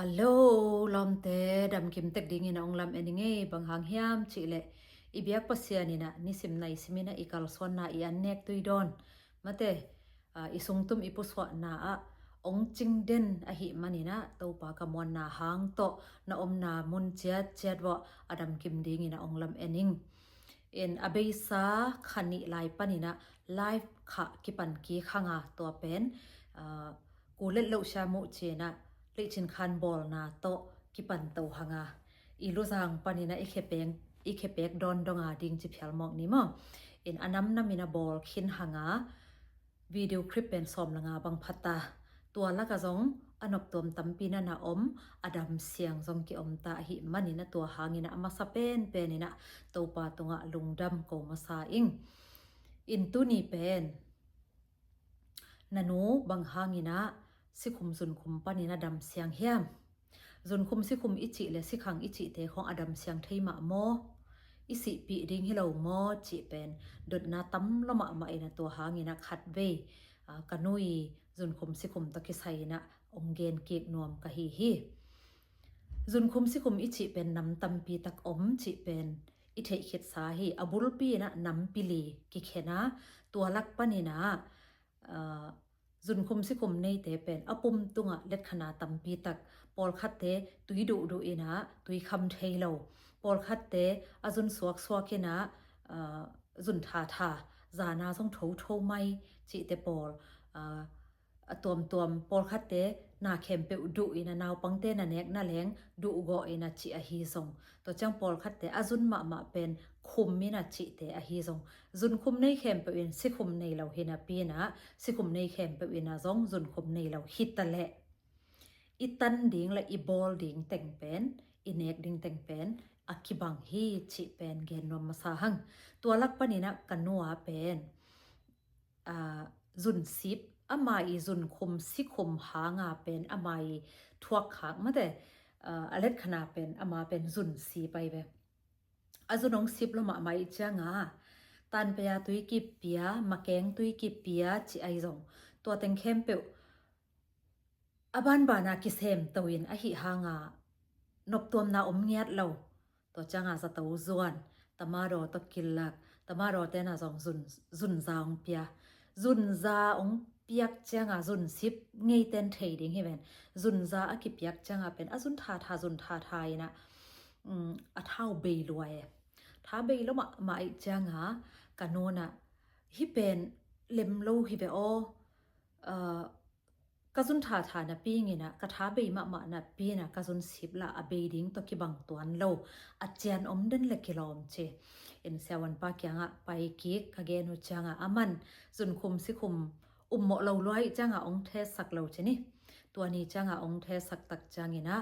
ฮัลโหลลอมเตดำคิมเต็กดิ่งอินองลำเอ็นงเงบังหางเฮียมชิเลอีเบียกปัสยานินะนิสิมไนสิมินะอีกัลสวนนาอีอันเนกตุยดอนมาเตอีสงตุมอีปุสวะนาองจิงเดนอหิมันินะตัวปากมวนนาหางโตนาอมนามุนเจียดเจียดวะอดัมคิมดิ่งอินองลำเอ็นิงเอ็นอเบยซาขันนิไลปันินะไลฟ์ขะกิปันกีขังอาตัวเป็นกูเล็ดเลวชามุเจนะลิชินคันบอลนาโตกิปันโตหังอาอีลูซังปานินะอีเคเปกดอนดงอาดิงจิพยลมอกนิมออินอันนัมนามินาบอลคินหังอาวิดีโอคลิปเป็นสอมลงาบังพัตตาตัวละกะจงอนบตัวตัมปีนานาอมอดัมเสียงจงกิอมตาหิมันนินะตัวหางินะมาสเปนเป็นนินะตัวปาตงะลุงดำโกมาซาอิงอินตุนีเป็นนันูบังหางินะสิคุมซุนคุมปานินะดำเสียงเฮียมซุนคุมสิคุมอิจิเลสิขังอิจิเตของอดัมเสียงเทมาโมอิสิปีดิงฮิโลโมจิเป็นดดนาตัมละมามาเอนะตัวหางินะขัดเวกันุยซุนคุมสิคุมตะกิไซนะองเกนเกกนวมกะฮีซุนคุมสิคุมอิจิเป็นนำตัมปีตักอมจิเป็นอิเทขิดสาฮีอบุลปีนะนำปิลีกิเขนะตัวลักปนินะจุนคุมสิคุมในเตเป็นอปุมตุงะเล็ดขนาตัมปีตักปอลคัดเตตุยดูอินะตุยคำเทโลปอลคัดเตอจุนสวกเกนะจุนทาจานาทรงโถไม่จิเตปอลตัวมปอลคัดเตนาเข้มเปอุดูอินะนาวปังเตนะเนกนาแหลงดูโกอินะจิอฮีซงตัวจังปอลคัดเตอจุนมาเป็นคุมมินะจิเตอฮีซงจุนคุมในเข้มเปอินสิคุมในเราเฮนะปีนะสิคุมในเข้มเปอินะซงจุนคุมในเราฮิตตะเลอีตันดิ่งและอีบอลดิ่งแต่งเป็นอีเนกดิ่งแต่งเป็นอักขิบังฮีจิเป็นเกนนวมมาซาหังตัวลักปนินะกันนัวเป็นจุนซิบอามาอีจุนคุมสิคุมหางาเป็นอามาอีทวกขางมาแต่อเล็ดขนาเป็นอามาเป็นจุนสีไปเวอาจุนองซิบละมาอีจ้างาตันเปียตุยกิเปียมาแกงตุยกิเปียจิไอจงตัวเต็งเข้มเปียวอาบันบานากิเซมตวินอหิหางานบตัวนาอมเงียดเราตัวจ้างาสตาวจวนตมารอตกิลลักตมารอเตนะจงจุนจางเปียจุนจาองเปียกจ้างาจุนซิบไงเต้นเทดิ้งเฮเวนจุนจาอกิเปียกจ้างาเป็นอจุนทาจุนทาทายนะอเท่าเบลวยท้าเบลมาอีจ้างากาโนนะฮิเป็นเล็มโลฮิเบโอกะจุนทานะปีงินะกะท้าเบยมานะปีนะกะจุนสิบละอเบยดิ้งตอกิบังตัวอันโลอาเจียนอมเดินเล็กกิโลมเจอินเซวันปากียงะไปกิกกะเกนุจังะอามันจุนคุมสิคุมโมโลลอยจังะองเทสักโลเจนี่ตัวนี้จังะองเทสักตักจังินะ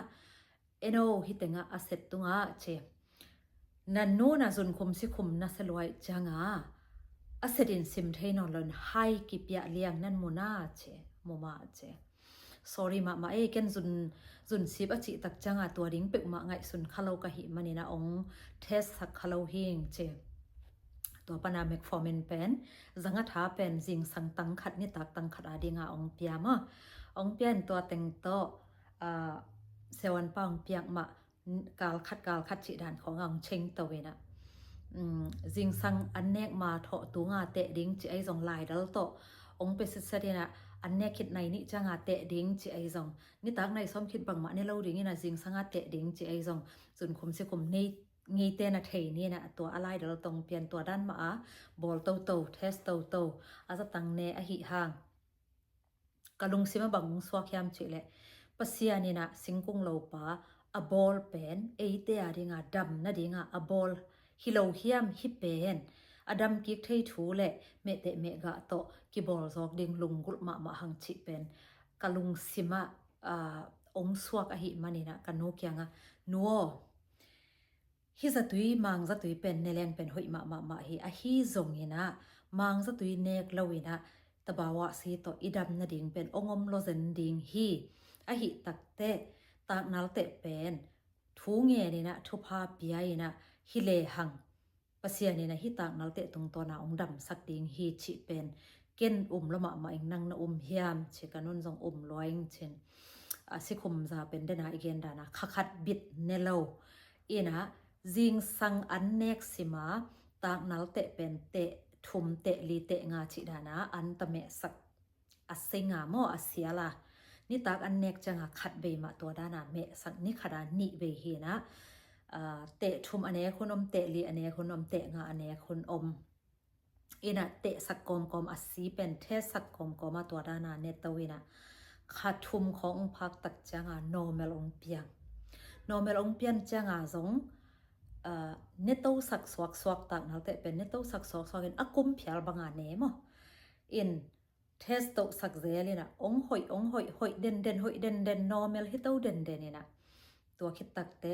เอโนฮิตงะอาเซตตุงะเจนันนูนะจุนคุมสิคุมนะสลอยจังะอาเซดินซิมเทนอลอนไฮกิปยะเลียงนันโมนาเจโมมาเจsorry ma e ken zun sip a chi tak changa to ring pe ma ngai sun khalo ka hi manina ong test sak khalo hing che to pana mek formen pen zanga tha pen jing sang tang khat ni tak tang khat adinga ong pia ma ong pian to teng to sewan pa ong piak ma kal khat chi dan khong ang cheng to we na jing sang an nek ma tho tu nga te ding chi ai jong lai dal to ong pe se se naอันเนี้ยคิดในนี่จะงาเตะดิ้งจีไอซองนี่ตักในซ้อมคิดบังมาเนี่ยเราดิ้งนี่นะจริงสังอาเตะดิ้งจีไอซองส่วนคุมเสคุมในงี้เตนะเทนี่นะตัวอะไรเดี๋ยวเราต้องเปลี่ยนตัวด้านมาบอลโตเทสโตอาจจะตั้งเนอหิห่างกะลุงซิมาบังสวกยามจีเลยปัสยานี่นะสิงกุ้งโลปาa ball pen e te a ringa dam na dinga a ball hilo hiam hi pen adam ki thei thu le me te me ga to ki ball zok ding lung gul ma hang chi pen kalung sima ong swak a hi manina kanu kyanga nuo hi za tui mang za tui pen neleng pen hoi ma hi a hi zong ina mang za tui nek lawina tabawa si to idam na ding pen ongom lo zen ding hi a hi takte tak nal te pen thu nge ni na thu pha pia ina hi le hang pasia ni na hi tak nal te tung to na ong dam sak ding hi chi pen ken lama ma ing nang na hiam che kanon jong loing chen สิคุมจะเป็นเดนะอีกดานะขัดบิดเนโลอีนะจิงสังอันเนกสิมาตากนัลเตเป็นเตทุมเตลีเตงาชิดานะอันตะเมสักอัสงาโมอัสเสียละนี่ตากอันเนกจังขัดเบมาตัวดานะเมสักนี่ขดานิเวเฮนะเตทุมอันเนคนอมเตลีอันเนคนอมเตงาอันเนคนอมอีนะเตสักกอมอัสสีเป็นเทสักกอมมาตัวดานะเนตวินะขัดทุมของพักตักจังโนเมลองเปียงโนเมลองเปียงจังสงเนตโตสักสวกตักนัลเตเป็นเนตโตสักสวกกันอากุมเพียลบางอันเนมอินเทสโตสักเซลีนะองหอยเด่นหอยเด่นโนเมลฮิตโตเด่นนี่นะตัวคิดตักเต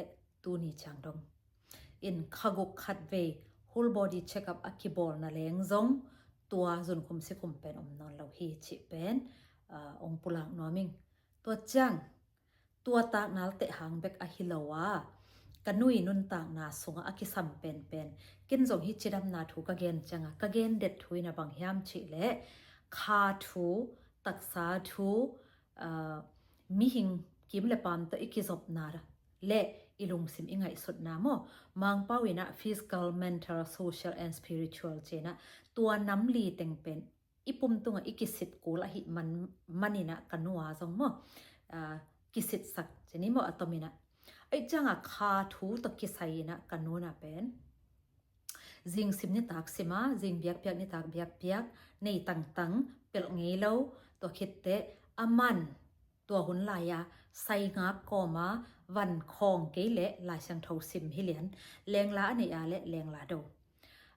ตูนี่จังดงอินขกุกขัดเว whole body check up อากิบอลนั่นเองซงตัวจุนคุมสิคุมเป็นนอนเราฮีชิเป็นองปุลังนอมิงตัวจังตัวตากนัลเตหางเบกอหิลาวากันนุยนุนตากนาสงอากิสัมเป็นกินจงฮิจิดำนาถูกเกนจังกเกนเด็ดทุยนะบางยามชิเลคาทูตักษาทูมิหิงกิมเลปามตอิกิจบนาระเลอิลุงสิมอิงไงสุดนาโมมังปาวินะ physical mental social and spiritual เจนะตัวน้ำลีเต็งเป็นอีปุ่มตัวอีกิสิตกูละหิมันนี่นะกันนัวจงโมกิสิตสักเจนี่โมอัตมินะไอ้จังคาทูตะกิไซนะกันนัวนะเป็นจิงสิมนี่ตักสิมาจิงเบียกนี่ตักเบียกในตังเปลงเงลตัวคิดเตอามันตัวหุ่นลายใส่งาโกมาวันคองเกลเลลายเสียงเทาซิมฮิเลียนแรงละนี่อาเลแรงละโด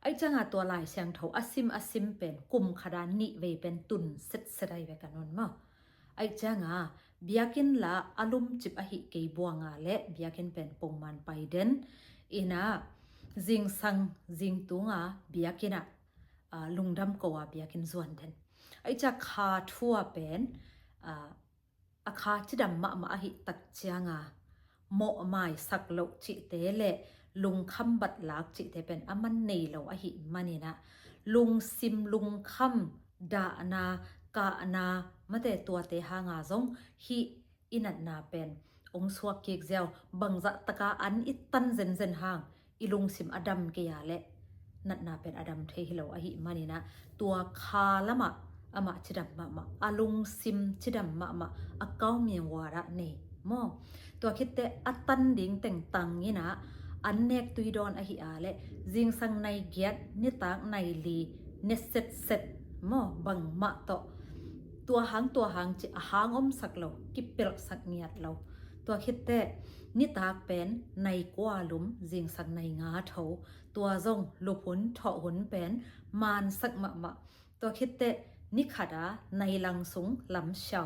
ไอ้จังตัวลายเสียงเทาอาซิมเป็นกุมขดานนิเวเป็นตุนเสดเวกันนนมาไอ้จังเบียกินละอารมณ์จิบอหิเกยบัวงาเลเบียกินเป็นปงมันไปเด่นอินะจิงสังจิงตุงเบียกินลุงดำกว่าเบียกินส่วนเด่นไอ้จะคาทั่วเป็นอาคาที่ดำมาหิตักเจียงโมไม้สักโลจิเตเลลุงคำบัดลักจิเตเป็นอามันเนโลอหิมันนี่นะลุงซิมลุงคำดานากานามาแต่ตัวเตหางซงฮิอินัดนาเป็นองสวกเกียกเซลบังจะตะกาอันอิตันเซนหางอิลุงซิมอดัมเกียเลนัดนาเป็นอดัมเทฮิโลอหิมันนี่นะตัวคาละมะอามาชิดัมมาอาลุงซิมชิดัมมาอาเก้าเมียงวาระเนมอตัวคิดแต่อัตันดิ่งแต่งตังงี้นะอันเนกตุยดอนอหิอาเลจิงสังในเกียรนิตากในลีเนเซตมอบังมาโตตัวหางจิหางอมสักโลกิเปลสักเงียดโลตัวคิดแต่นิตากเป็นในกว่าลุมจิงสังในงาเถาตัวจงลุพุนเถาหุนเป็นมานสักมาตัวคิดแต่นิขดาในลังสุงลำเชา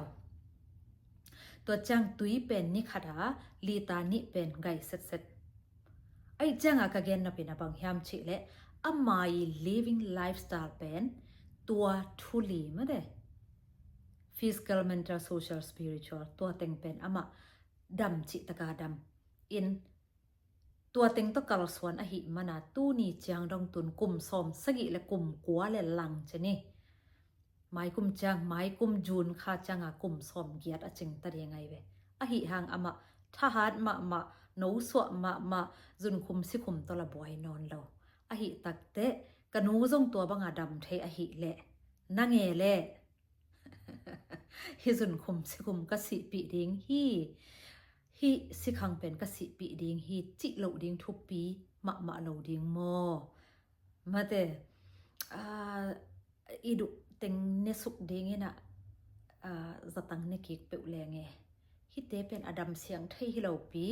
ตัวจังตุยเป็นนิขดาลีตานิเป็นไกเสร็จไอ้จังกะเกนนับเป็นบางยามชิเลอามา living lifestyle เป็นตัวทุลีมาเด physical mental social spiritual ตัวเต็งเป็นอามาดำจิตกาดำอินตัวเต็งตะกาลสวนอหิมานาตู้นี่จางดองตุนกุมซอมสกิและกุมกัวและลังเจนี่ไม้กุมจางไม้กุมจูนข้าจางกุมซอมเกียรติจิงตะเรียงไงเวอหิหางอามาทหารมาโนสวมาจุนคุมสิคุมตละบวยนอนเราอหิตักเตะกนูจงตัวบังอาดำเทอหิเละนางเอเละฮิจุนคุมสิคุมกสิปีดิงฮีสิขังเป็นกสิปีดิงฮีจิโลดิงทุบปีมาโลดิงโมมาเตอีดุเต็งเนสุกดิงนะจะตั้งเนกิกเปลแรงไงฮิเตเป็นอดัมเสียงไทยฮิโลปี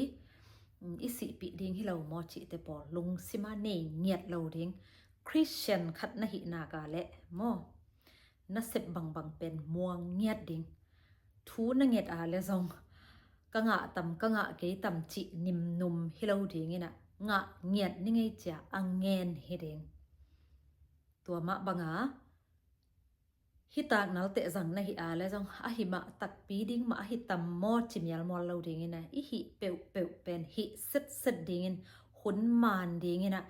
อิสิปีดิงฮิโลมอจิเตปอลุงสิมาเนเงียดโลดิงคริสเตียนขัดนหินากาเละโมนัสเซบบังเป็นม่วงเงียดดิงทูนเงียดอาเลซงกะงะตำกะงะเกยตำจินิมนุมฮิโลดิงนะงะเงียดนี่ไงจ้ะอังเงินเฮดิงตัวมะบังฮิตากนัลเตจังนะฮิอาเลซงอะฮิมาตักปีดิงมาฮิตำมอจิมยัลมอลโลดิงนะอิฮิเปวเป็นฮิเซตดิงหุนมานดิงนะ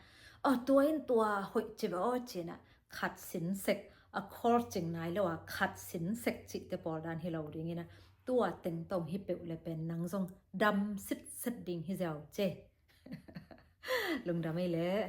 ตัวหอยจิบจินะขัดสินเสกคอร์จิงนายแล้วขัดสินเสกจิตเตปอลดานฮิโลดิงนะ ตัวเต็งตองฮิเปวเลยเป็นนังซงดำสิดสิดดิ่งฮิเจ้าเจลงดำไม่เละ